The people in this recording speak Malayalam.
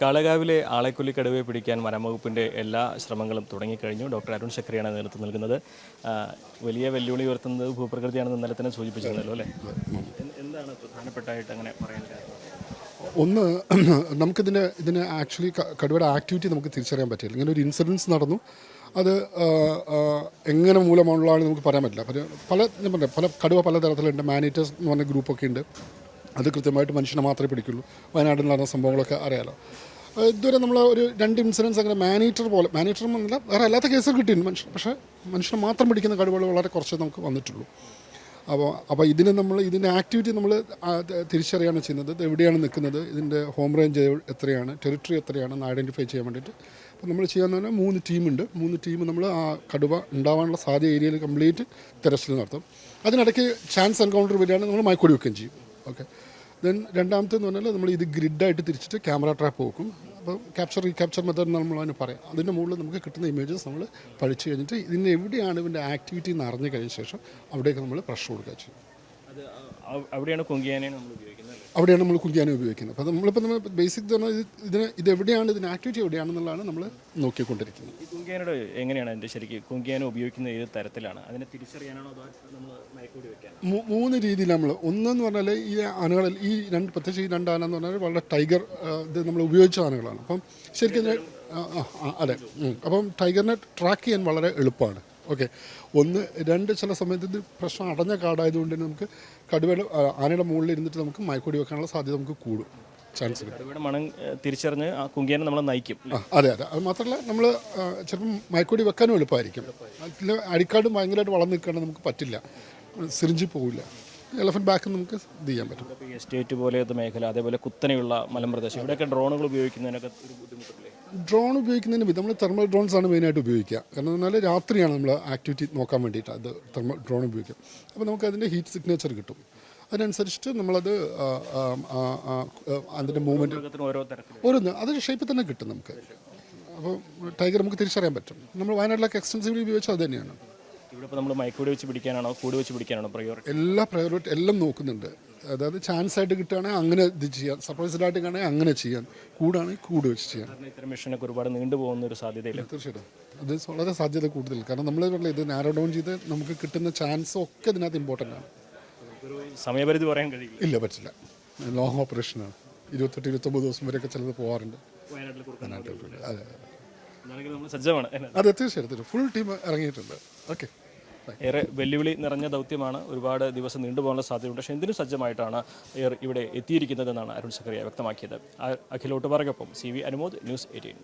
കാളകാവിലെ ആളെക്കൊല്ലി കടുവയെ പിടിക്കാൻ വനംവകുപ്പിൻ്റെ എല്ലാ ശ്രമങ്ങളും തുടങ്ങിക്കഴിഞ്ഞു. ഡോക്ടർ അരുൺ ശക്രിയാണ് നേതൃത്വം നൽകുന്നത്. വലിയ വെല്ലുവിളി ഉയർത്തുന്നത് ഭൂപ്രകൃതിയാണെന്ന് ഇന്നലെ തന്നെ സൂചിപ്പിച്ചിരുന്നല്ലോ അല്ലേ? എന്താണ് പ്രധാനപ്പെട്ടായിട്ട് അങ്ങനെ പറയാൻ കാരണം? ഒന്ന്, ഇതിന് ആക്ച്വലി കടുവയുടെ ആക്ടിവിറ്റി നമുക്ക് തിരിച്ചറിയാൻ പറ്റില്ല. ഇങ്ങനെ ഒരു ഇൻസിഡൻസ് നടന്നു, അത് എങ്ങനെ മൂലമുള്ളതാണെന്ന് നമുക്ക് പറയാൻ പറ്റില്ല. ഞാൻ പറഞ്ഞ കടുവ പലതരത്തിലുണ്ട്. മാനേറ്റേഴ്സ് എന്ന് പറഞ്ഞ ഗ്രൂപ്പൊക്കെ ഉണ്ട്. അത് കൃത്യമായിട്ട് മനുഷ്യനെ മാത്രമേ പിടിക്കുള്ളൂ. വയനാട്ടിൽ നടന്ന സംഭവങ്ങളൊക്കെ അറിയാലോ. ഇതുവരെ നമ്മൾ ഒരു 2 ഇൻസിഡൻസ് അങ്ങനെ മാനേറ്റർ എന്നല്ല, വേറെ അല്ലാത്ത കേസുകൾ കിട്ടിയിട്ടുണ്ട്. പക്ഷേ മനുഷ്യനെ മാത്രം പിടിക്കുന്ന കടുവകൾ വളരെ കുറച്ചേ നമുക്ക് വന്നിട്ടുള്ളൂ. അപ്പോൾ ഇതിൻ്റെ ആക്ടിവിറ്റി നമ്മൾ തിരിച്ചറിയാണ് ചെയ്യുന്നത്. ഇത് എവിടെയാണ് നിൽക്കുന്നത്, ഇതിൻ്റെ ഹോം റേഞ്ച് എത്രയാണ്, ടെറിട്ടറി എത്രയാണെന്ന് ഐഡൻറ്റിഫൈ ചെയ്യാൻ വേണ്ടിയിട്ട് അപ്പോൾ നമ്മൾ ചെയ്യാന്ന് പറഞ്ഞാൽ 3 ടീമുണ്ട്. 3 ടീം നമ്മൾ ആ കടുവ ഉണ്ടാവാനുള്ള സാധ്യത ഏരിയയിൽ കംപ്ലീറ്റ് തെരച്ചിൽ നടത്തും. അതിനിടയ്ക്ക് ചാൻസ് എൻകൗണ്ടർ വരികയാണെങ്കിൽ നമ്മൾ മയക്കൊടി വെക്കുകയും ചെയ്യും. ഓക്കെ. ദെൻ രണ്ടാമത്തെന്ന് പറഞ്ഞാൽ നമ്മൾ ഇത് ഗ്രിഡായിട്ട് തിരിച്ചിട്ട് ക്യാമറ ട്രാപ്പ് വെക്കും. അപ്പോൾ റീക്യാപ്ചർ മെത്തേഡ് നമ്മൾ അതിന് പറയാം. അതിൻ്റെ മുകളിൽ നമുക്ക് കിട്ടുന്ന ഇമേജസ് നമ്മൾ പഠിച്ചു കഴിഞ്ഞിട്ട് ഇതിൻ്റെ എവിടെയാണ് ഇവൻ്റെ ആക്ടിവിറ്റി എന്ന് അറിഞ്ഞു കഴിഞ്ഞ ശേഷം അവിടേക്ക് നമ്മൾ പ്രഷർ കൊടുക്കുക ചെയ്യും. അവിടെയാണ് കുങ്കിയാനെ നമ്മൾ ഉപയോഗിക്കുന്നത്. അപ്പോൾ നമ്മൾ ബേസിക് ഇത് എവിടെയാണ്, ഇതിന് ആക്ടിവിറ്റി എവിടെയാണെന്നുള്ളതാണ് നമ്മൾ നോക്കിക്കൊണ്ടിരിക്കുന്നത്. ഈ കുങ്കിയാനോട് എങ്ങനെയാണ് അതിൻ്റെ ശരിക്കും കുങ്കിയാന ഉപയോഗിക്കുന്ന ഏത് തരത്തിലാണ്? അതിനെ തിരിച്ചറിയാനാണോ അതോ നമ്മൾ മയക്കൂടി വെക്കാൻ? 3 രീതിയിൽ നമ്മൾ. ഒന്നെന്ന് പറഞ്ഞാൽ ഈ ആനകളിൽ പ്രത്യേകിച്ച് ഈ 2 ആന എന്ന് പറഞ്ഞാൽ വളരെ ടൈഗർ ഇത് നമ്മൾ ഉപയോഗിച്ച ആനകളാണ്. അപ്പം ശരിക്കും അതെ. അപ്പം ടൈഗറിനെ ട്രാക്ക് ചെയ്യാൻ വളരെ എളുപ്പമാണ്. ഓക്കെ. 1, 2 ചില സമയത്ത് ഇത് പ്രശ്നം അടഞ്ഞ കാടായതുകൊണ്ട് തന്നെ നമുക്ക് കടുവയുടെ ആനയുടെ മുകളിൽ ഇരുന്നിട്ട് നമുക്ക് മയക്കൊടി വെക്കാനുള്ള സാധ്യത നമുക്ക് കൂടും, ചാൻസ് കിട്ടും. കടുവയുടെ മണം തിരിച്ചറിഞ്ഞ് ആ കുങ്കിയാനെ നമ്മളെ നയിക്കും. അതെ. അത് മാത്രമല്ല നമ്മൾ ചിലപ്പം മയക്കൊടി വെക്കാനും എളുപ്പമായിരിക്കും. അതിൽ അടിക്കാട് ഭയങ്കരമായിട്ട് വളർന്നു നിൽക്കുകയാണെങ്കിൽ നമുക്ക് പറ്റില്ല, സിറിഞ്ചിൽ പോകില്ല. എലഫന്റ് ബാക്ക് നമുക്ക് ഇത് ചെയ്യാൻ പറ്റും. എസ്റ്റേറ്റ് പോലെയുള്ള മേഖല, അതേപോലെ കുത്തനെയുള്ള മലമ്പ്രദേശം, ഇവിടെയൊക്കെ ഡ്രോണുകൾ ഉപയോഗിക്കുന്നതിനൊക്കെ ഒരു ബുദ്ധിമുട്ടില്ലേ? ഡ്രോൺ ഉപയോഗിക്കുന്നതിന് നമ്മൾ തെർമൽ ഡ്രോൺസാണ് മെയിനായിട്ട് ഉപയോഗിക്കുക. കാരണം എന്ന് പറഞ്ഞാൽ രാത്രിയാണ് നമ്മൾ ആക്ടിവിറ്റി നോക്കാൻ വേണ്ടിയിട്ട് അത് തെർമൽ ഡ്രോൺ ഉപയോഗിക്കുക. അപ്പോൾ നമുക്ക് അതിൻ്റെ ഹീറ്റ് സിഗ്നേച്ചർ കിട്ടും. അതിനനുസരിച്ചിട്ട് നമ്മളത് അതിൻ്റെ മൂവ്മെൻറ്റ് ഓരോന്ന് അതിൻ്റെ ഷേപ്പിൽ തന്നെ കിട്ടും നമുക്ക്. അപ്പോൾ ടൈഗർ നമുക്ക് തിരിച്ചറിയാൻ പറ്റും. നമ്മൾ വയനാട്ടിലൊക്കെ എക്സ്റ്റൻസീവ്ലി ഉപയോഗിച്ചാൽ അത് തന്നെയാണ്. ഇവിടെ ഇപ്പോൾ നമ്മൾ മയക്കൂടി വെച്ച് പിടിക്കാനാണോ കൂട് വെച്ച് പിടിക്കാനാണോ പ്രയോറിറ്റി? എല്ലാ പ്രയോറിറ്റി എല്ലാം നോക്കുന്നുണ്ട്. അതായത് ചാൻസ് ആയിട്ട് കിട്ടുകയാണെങ്കിൽ അങ്ങനെ ഇത് ചെയ്യാൻ, സർപ്രൈസ്ഡ് ആയിട്ട് കാണുകയാണെങ്കിൽ അങ്ങനെ ചെയ്യാൻ, കൂടാണെങ്കിൽ കൂട് വെച്ച് ചെയ്യാൻ. ഇത്തരം മിഷനൊക്കെ ഒരുപാട് നീണ്ടുപോകുന്ന ഒരു സാധ്യതയില്ല? തീർച്ചയായിട്ടും അത് വളരെ സാധ്യത കൂടുതൽ. കാരണം നമ്മൾ ഇത് നാരോ ഡൗൺ ചെയ്ത് നമുക്ക് കിട്ടുന്ന ചാൻസ് ഒക്കെ ഇതിനകത്ത് ഇമ്പോർട്ടൻ്റ് ആണ്. ഒരു സമയപരിധി പറയാൻ കഴിയില്ല? ഇല്ല, പറ്റില്ല. ലോങ് ഓപ്പറേഷനാണ്. 28-29 ദിവസം വരെയൊക്കെ ചിലത് പോകാറുണ്ട്. അതെ. അതെ, തീർച്ചയായിട്ടും ഫുൾ ടീം ഇറങ്ങിയിട്ടുണ്ട്. ഓക്കെ. ഏറെ വെല്ലുവിളി നിറഞ്ഞ ദൗത്യമാണ്. ഒരുപാട് ദിവസം നീണ്ടുപോകാനുള്ള സാധ്യതയുണ്ട്. പക്ഷേ എന്തിനും സജ്ജമായിട്ടാണ് ഇവിടെ എത്തിയിരിക്കുന്നതെന്നാണ് അരുൺ സക്കറിയ വ്യക്തമാക്കിയത്. അഖിലോട്ട് പറകൊപ്പം CV അനുമോദ്, News 18.